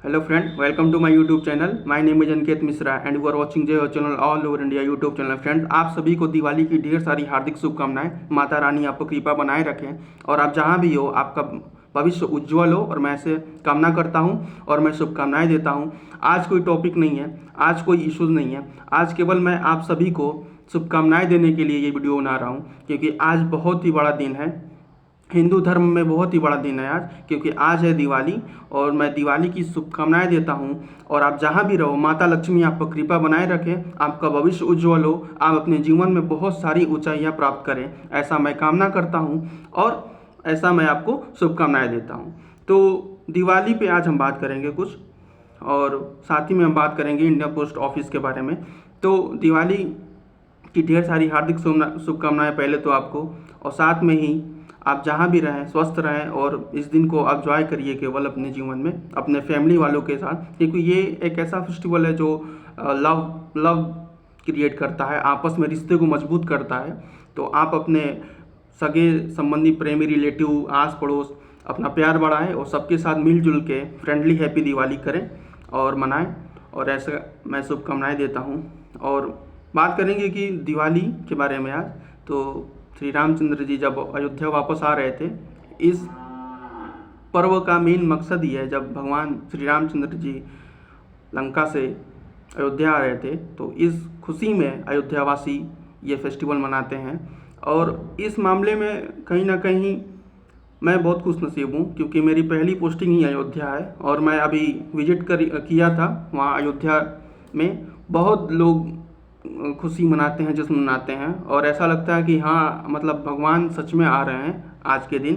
Hello friend, welcome to my YouTube channel. My name is Anket Misra and you are watching Jay channel all over India YouTube channel. Friend, आप सभी को दिवाली की ढेर सारी हार्दिक शुभकामनाएं। माता रानी आपको कृपा बनाए रखें और आप जहां भी हो आपका भविष्य उज्जवल हो और मैं ऐसे कामना करता हूं और मैं शुभकामनाएं देता हूं। आज कोई टॉपिक नहीं है, आज कोई इश्यूज नहीं है, आज केवल मैं आप सभी को शुभकामनाएं देने के लिए ये वीडियो बना रहा हूँ क्योंकि आज बहुत ही बड़ा दिन है। हिंदू धर्म में बहुत ही बड़ा दिन है आज, क्योंकि आज है दिवाली और मैं दिवाली की शुभकामनाएं देता हूं। और आप जहां भी रहो माता लक्ष्मी आप पर कृपा बनाए रखें, आपका भविष्य उज्जवल हो, आप अपने जीवन में बहुत सारी ऊंचाइयां प्राप्त करें, ऐसा मैं कामना करता हूं और ऐसा मैं आपको शुभकामनाएं देता हूं। तो दिवाली पे आज हम बात करेंगे कुछ, और साथ ही में हम बात करेंगे इंडिया पोस्ट ऑफिस के बारे में। तो दिवाली की ढेर सारी हार्दिक शुभकामनाएं पहले तो आपको, और साथ में ही आप जहाँ भी रहें स्वस्थ रहें और इस दिन को एंजॉय करिए केवल अपने जीवन में अपने फैमिली वालों के साथ, क्योंकि ये एक ऐसा फेस्टिवल है जो लव क्रिएट करता है, आपस में रिश्ते को मजबूत करता है। तो आप अपने सगे संबंधी, प्रेमी, रिलेटिव, आस पड़ोस अपना प्यार बढ़ाएं और सबके साथ मिलजुल के फ्रेंडली हैप्पी दिवाली करें और मनाएं, और ऐसा मैं शुभकामनाएं देता हूं। और बात करेंगे कि दिवाली के बारे में आज। तो श्री रामचंद्र जी जब अयोध्या वापस आ रहे थे, इस पर्व का मेन मकसद ही है, जब भगवान श्री रामचंद्र जी लंका से अयोध्या आ रहे थे तो इस खुशी में अयोध्यावासी ये फेस्टिवल मनाते हैं। और इस मामले में कहीं ना कहीं मैं बहुत खुशनसीब हूँ क्योंकि मेरी पहली पोस्टिंग ही अयोध्या है और मैं अभी विजिट किया था वहाँ अयोध्या में। बहुत लोग खुशी मनाते हैं, जश्न मनाते हैं और ऐसा लगता है कि हाँ, मतलब भगवान सच में आ रहे हैं आज के दिन।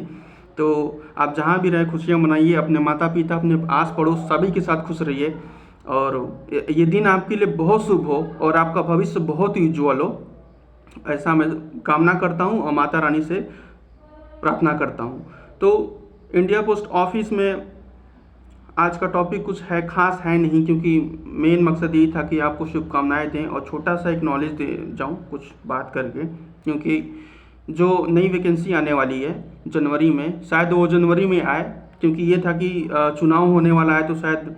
तो आप जहाँ भी रहें खुशियाँ मनाइए, अपने माता पिता, अपने आस पड़ोस सभी के साथ खुश रहिए और ये दिन आपके लिए बहुत शुभ हो और आपका भविष्य बहुत ही उज्ज्वल हो, ऐसा मैं कामना करता हूँ और माता रानी से प्रार्थना करता हूँ। तो इंडिया पोस्ट ऑफिस में आज का टॉपिक कुछ है खास है नहीं, क्योंकि मेन मकसद यही था कि आपको शुभकामनाएं दें और छोटा सा एक नॉलेज दे जाऊं कुछ बात करके, क्योंकि जो नई वैकेंसी आने वाली है जनवरी में, शायद वो जनवरी में आए, क्योंकि ये था कि चुनाव होने वाला है तो शायद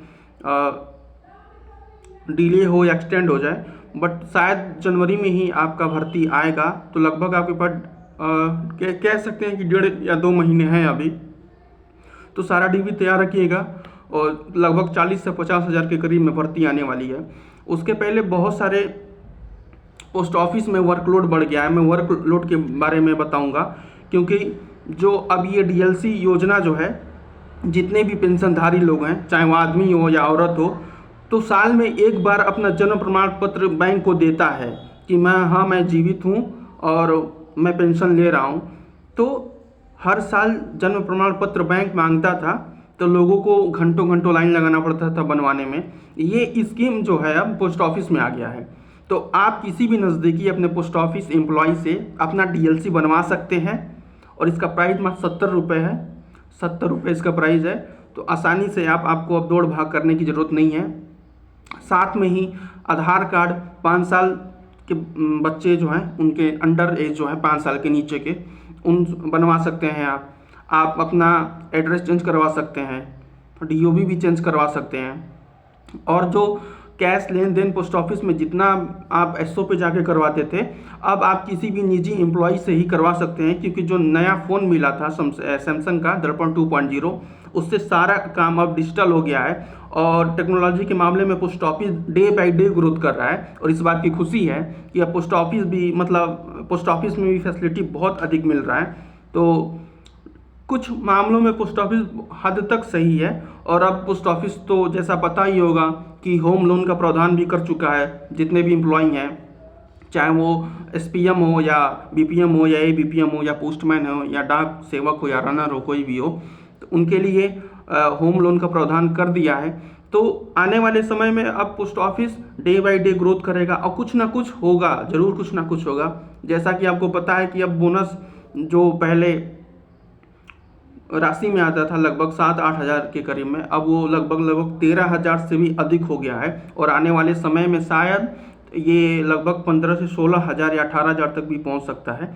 डिले हो या एक्सटेंड हो जाए, बट शायद जनवरी में ही आपका भर्ती आएगा। तो लगभग आपके पास कह सकते हैं कि 1.5 या 2 महीने हैं अभी। तो सारा डीवी तैयार रखिएगा और लगभग 40 से 50 हज़ार के करीब में भर्ती आने वाली है। उसके पहले बहुत सारे पोस्ट ऑफिस में वर्कलोड बढ़ गया है, मैं वर्कलोड के बारे में बताऊंगा, क्योंकि जो अब ये डीएलसी योजना जो है, जितने भी पेंशनधारी लोग हैं, चाहे वो आदमी हो या औरत हो, तो साल में एक बार अपना जन्म प्रमाण पत्र बैंक को देता है कि मैं जीवित हूँ और मैं पेंशन ले रहा हूँ। तो हर साल जन्म प्रमाण पत्र बैंक मांगता था तो लोगों को घंटों घंटों लाइन लगाना पड़ता था बनवाने में। ये स्कीम जो है अब पोस्ट ऑफिस में आ गया है, तो आप किसी भी नज़दीकी अपने पोस्ट ऑफिस एम्प्लॉय से अपना डीएलसी बनवा सकते हैं और इसका प्राइस मात्र 70 रुपये है। 70 रुपये इसका प्राइस है, तो आसानी से आपको अब दौड़ भाग करने की ज़रूरत नहीं है। साथ में ही आधार कार्ड, 5 साल के बच्चे जो हैं उनके अंडर एज जो है 5 साल के नीचे के, उन बनवा सकते हैं आप अपना एड्रेस चेंज करवा सकते हैं, डीओबी भी चेंज करवा सकते हैं। और जो कैश लेन देन पोस्ट ऑफिस में जितना आप एसओ पे जाके करवाते थे, अब आप किसी भी निजी एम्प्लॉय से ही करवा सकते हैं, क्योंकि जो नया फ़ोन मिला था सैमसंग का दर्पण 2.0, उससे सारा काम अब डिजिटल हो गया है और टेक्नोलॉजी के मामले में post office day by day growth कर रहा है। और इस बात की खुशी है कि अब पोस्ट ऑफिस भी, मतलब पोस्ट ऑफिस में भी फैसिलिटी बहुत अधिक मिल रहा है। तो कुछ मामलों में पोस्ट ऑफिस हद तक सही है। और अब पोस्ट ऑफिस तो जैसा पता ही होगा कि होम लोन का प्रावधान भी कर चुका है। जितने भी एम्प्लॉय हैं, चाहे वो एसपीएम हो या बीपीएम हो या एबीपीएम हो या पोस्टमैन हो या डाक सेवक हो या रनर हो, कोई भी हो, तो उनके लिए होम लोन का प्रावधान कर दिया है। तो आने वाले समय में अब post office day by day growth करेगा और कुछ ना कुछ होगा, ज़रूर कुछ ना कुछ होगा। जैसा कि आपको पता है कि अब बोनस जो पहले राशि में आता था लगभग 7-8 हज़ार के करीब में, अब वो लगभग 13 हज़ार से भी अधिक हो गया है और आने वाले समय में शायद ये लगभग 15 से 16 हज़ार या 18 हज़ार तक भी पहुंच सकता है।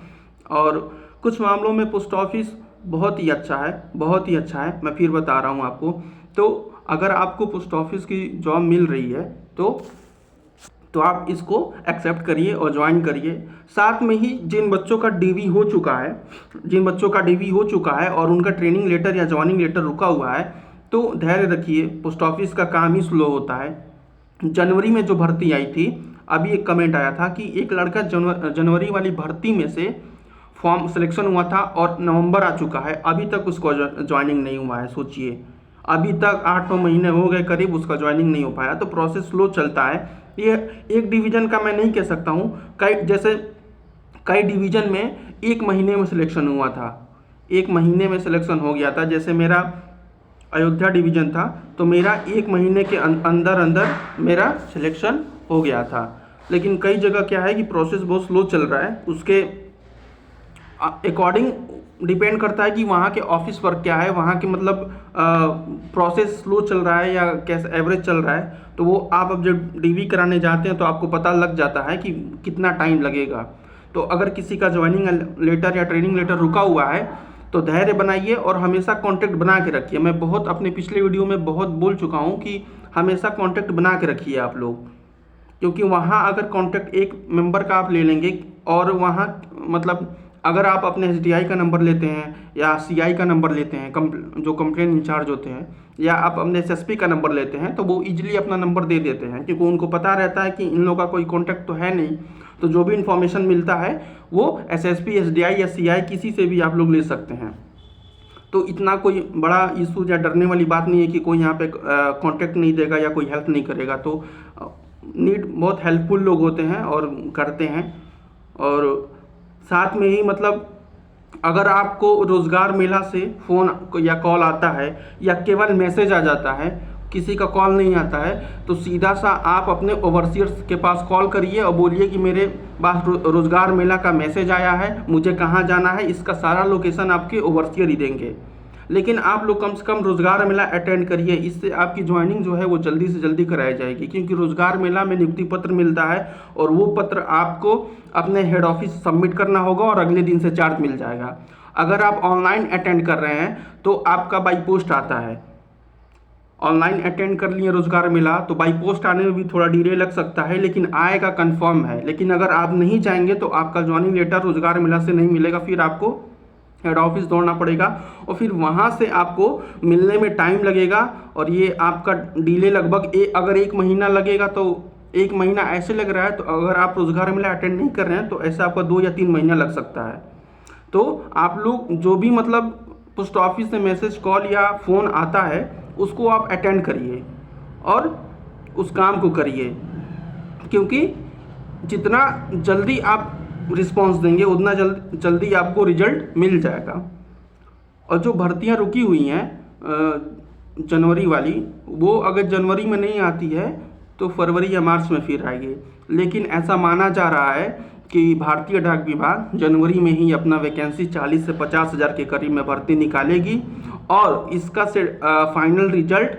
और कुछ मामलों में पोस्ट ऑफिस बहुत ही अच्छा है, बहुत ही अच्छा है। मैं फिर बता रहा हूं आपको तो अगर आपको पोस्ट ऑफिस की जॉब मिल रही है तो आप इसको एक्सेप्ट करिए और ज्वाइन करिए। साथ में ही जिन बच्चों का डीवी हो चुका है और उनका ट्रेनिंग लेटर या ज्वाइनिंग लेटर रुका हुआ है, तो धैर्य रखिए, पोस्ट ऑफिस का काम ही स्लो होता है। जनवरी में जो भर्ती आई थी, अभी एक कमेंट आया था कि एक लड़का जनवरी वाली भर्ती में से फॉर्म सिलेक्शन हुआ था और नवंबर आ चुका है, अभी तक उसको ज्वाइनिंग नहीं हुआ है। सोचिए, अभी तक 8-9 महीने हो गए करीब, उसका ज्वाइनिंग नहीं हो पाया। तो प्रोसेस स्लो चलता है। ये एक डिवीज़न का मैं नहीं कह सकता हूँ, कई डिवीज़न में 1 महीने में सिलेक्शन हुआ था, 1 महीने में सिलेक्शन हो गया था। जैसे मेरा अयोध्या डिवीज़न था, तो मेरा 1 महीने के अंदर मेरा सिलेक्शन हो गया था। लेकिन कई जगह क्या है कि प्रोसेस बहुत स्लो चल रहा है, उसके अकॉर्डिंग डिपेंड करता है कि वहाँ के ऑफिस वर्क क्या है, वहाँ के मतलब प्रोसेस स्लो चल रहा है या कैसे एवरेज चल रहा है। तो वो आप अब जब डीवी कराने जाते हैं तो आपको पता लग जाता है कि कितना टाइम लगेगा। तो अगर किसी का ज्वाइनिंग लेटर या ट्रेनिंग लेटर रुका हुआ है तो धैर्य बनाइए और हमेशा कांटेक्ट बना के रखिए। मैं बहुत अपने पिछले वीडियो में बहुत बोल चुका हूँ कि हमेशा कांटेक्ट बना के रखिए आप लोग, क्योंकि वहाँ अगर कांटेक्ट एक मेंबर का आप ले लेंगे और वहाँ मतलब अगर आप अपने SDI का नंबर लेते हैं या CI का नंबर लेते हैं, जो कंप्लेन इंचार्ज होते हैं, या आप अपने SSP का नंबर लेते हैं, तो वो इजीली अपना नंबर दे देते हैं, क्योंकि उनको पता रहता है कि इन लोगों का कोई कॉन्टैक्ट तो है नहीं। तो जो भी इन्फॉर्मेशन मिलता है वो SSP, SDI या CI किसी से भी आप लोग ले सकते हैं। तो इतना कोई बड़ा इशू या डरने वाली बात नहीं है कि कोई यहाँ पे कॉन्टैक्ट नहीं देगा या कोई हेल्प नहीं करेगा। तो बहुत हेल्पफुल लोग होते हैं और करते हैं। और साथ में ही मतलब अगर आपको रोज़गार मेला से फ़ोन या कॉल आता है या केवल मैसेज आ जाता है, किसी का कॉल नहीं आता है, तो सीधा सा आप अपने ओवरसीयर्स के पास कॉल करिए और बोलिए कि मेरे पास रोज़गार मेला का मैसेज आया है, मुझे कहाँ जाना है, इसका सारा लोकेशन आपके ओवरसीयर ही देंगे। लेकिन आप लोग कम से कम रोज़गार मेला अटेंड करिए, इससे आपकी ज्वाइनिंग जो है वो जल्दी से जल्दी कराई जाएगी। क्योंकि रोज़गार मेला में नियुक्ति पत्र मिलता है और वो पत्र आपको अपने हेड ऑफिस सबमिट करना होगा और अगले दिन से चार्ज मिल जाएगा। अगर आप ऑनलाइन अटेंड कर रहे हैं तो आपका बाई पोस्ट आता है। ऑनलाइन अटेंड कर लिए रोज़गार मेला तो बाई पोस्ट आने में भी थोड़ा डिले लग सकता है, लेकिन आएगा कंफर्म है। लेकिन अगर आप नहीं जाएंगे तो आपका ज्वाइनिंग लेटर रोज़गार मेला से नहीं मिलेगा, फिर आपको हेड ऑफिस दौड़ना पड़ेगा और फिर वहाँ से आपको मिलने में टाइम लगेगा। और ये आपका डिले लगभग अगर 1 महीना लगेगा तो 1 महीना ऐसे लग रहा है, तो अगर आप रोज़गार मेला अटेंड नहीं कर रहे हैं तो ऐसा आपका 2 या 3 महीना लग सकता है। तो आप लोग जो भी मतलब पोस्ट ऑफिस से मैसेज, कॉल या फ़ोन आता है उसको आप अटेंड करिए और उस काम को करिए, क्योंकि जितना जल्दी आप रिस्पांस देंगे उतना जल्दी आपको रिजल्ट मिल जाएगा। और जो भर्तियां रुकी हुई हैं जनवरी वाली, वो अगर जनवरी में नहीं आती है तो फरवरी या मार्च में फिर आएगी। लेकिन ऐसा माना जा रहा है कि भारतीय डाक विभाग जनवरी में ही अपना वैकेंसी 40 से 50 हज़ार के करीब में भर्ती निकालेगी और इसका फाइनल रिजल्ट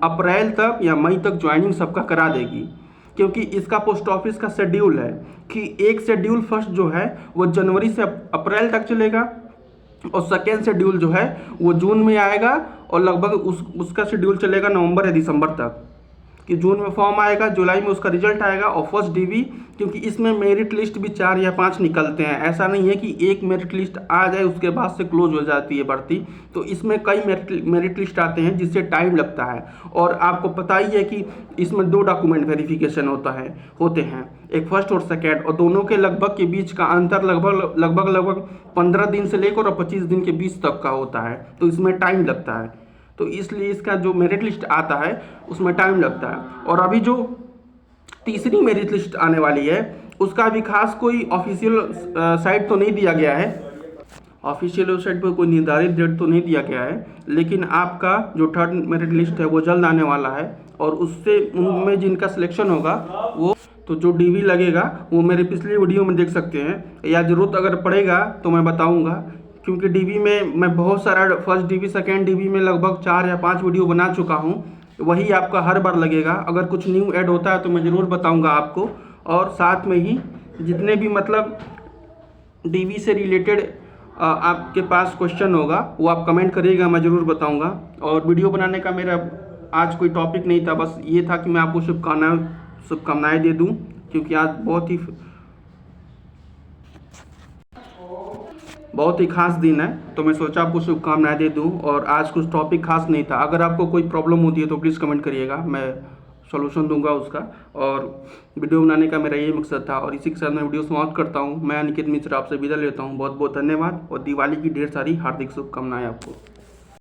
अप्रैल तक या मई तक ज्वाइनिंग सबका करा देगी। क्योंकि इसका पोस्ट ऑफिस का शेड्यूल है कि एक शेड्यूल फर्स्ट जो है वो जनवरी से अप्रैल तक चलेगा और सेकेंड शेड्यूल जो है वो जून में आएगा और लगभग उसका शेड्यूल चलेगा नवंबर या दिसंबर तक। कि जून में फॉर्म आएगा, जुलाई में उसका रिजल्ट आएगा और फर्स्ट डीवी, क्योंकि इसमें मेरिट लिस्ट भी 4 या 5 निकलते हैं। ऐसा नहीं है कि एक मेरिट लिस्ट आ जाए उसके बाद से क्लोज हो जाती है भर्ती। तो इसमें कई मेरिट लिस्ट आते हैं जिससे टाइम लगता है। और आपको पता ही है कि इसमें 2 डॉक्यूमेंट वेरिफिकेशन होते हैं, एक फर्स्ट और सेकेंड, और दोनों के लगभग के बीच का अंतर लगभग 15 दिन से लेकर और 25 दिन के बीच तक का होता है। तो इसमें टाइम लगता है, तो इसलिए इसका जो मेरिट लिस्ट आता है उसमें टाइम लगता है। और अभी जो तीसरी मेरिट लिस्ट आने वाली है उसका भी खास कोई ऑफिशियल साइट तो नहीं दिया गया है, ऑफिशियल वेबसाइट पर कोई निर्धारित डेट तो नहीं दिया गया है, लेकिन आपका जो थर्ड मेरिट लिस्ट है वो जल्द आने वाला है। और उससे उनमें जिनका सिलेक्शन होगा वो तो जो डीवी लगेगा वो मेरे पिछले वीडियो में देख सकते हैं, या ज़रूरत अगर पड़ेगा तो मैं बताऊँगा। क्योंकि डीवी में मैं बहुत सारा फर्स्ट डीवी, सेकेंड डीवी में लगभग 4 या 5 वीडियो बना चुका हूँ, वही आपका हर बार लगेगा। अगर कुछ न्यू ऐड होता है तो मैं ज़रूर बताऊँगा आपको। और साथ में ही जितने भी मतलब डीवी से रिलेटेड आपके पास क्वेश्चन होगा वो आप कमेंट करिएगा, मैं ज़रूर बताऊंगा। और वीडियो बनाने का मेरा आज कोई टॉपिक नहीं था, बस ये था कि मैं आपको शुभकामनाएं दे दूं, क्योंकि आज बहुत ही खास दिन है, तो मैं सोचा आपको शुभकामनाएं दे दूं। और आज कुछ टॉपिक खास नहीं था। अगर आपको कोई प्रॉब्लम होती है तो प्लीज़ कमेंट करिएगा, मैं सॉल्यूशन दूंगा उसका। और वीडियो बनाने का मेरा यही मकसद था, और इसी के साथ मैं वीडियो समाप्त करता हूं। मैं अनिकेत मिश्रा आपसे विदा लेता हूं। बहुत बहुत धन्यवाद और दिवाली की ढेर सारी हार्दिक शुभकामनाएं आपको।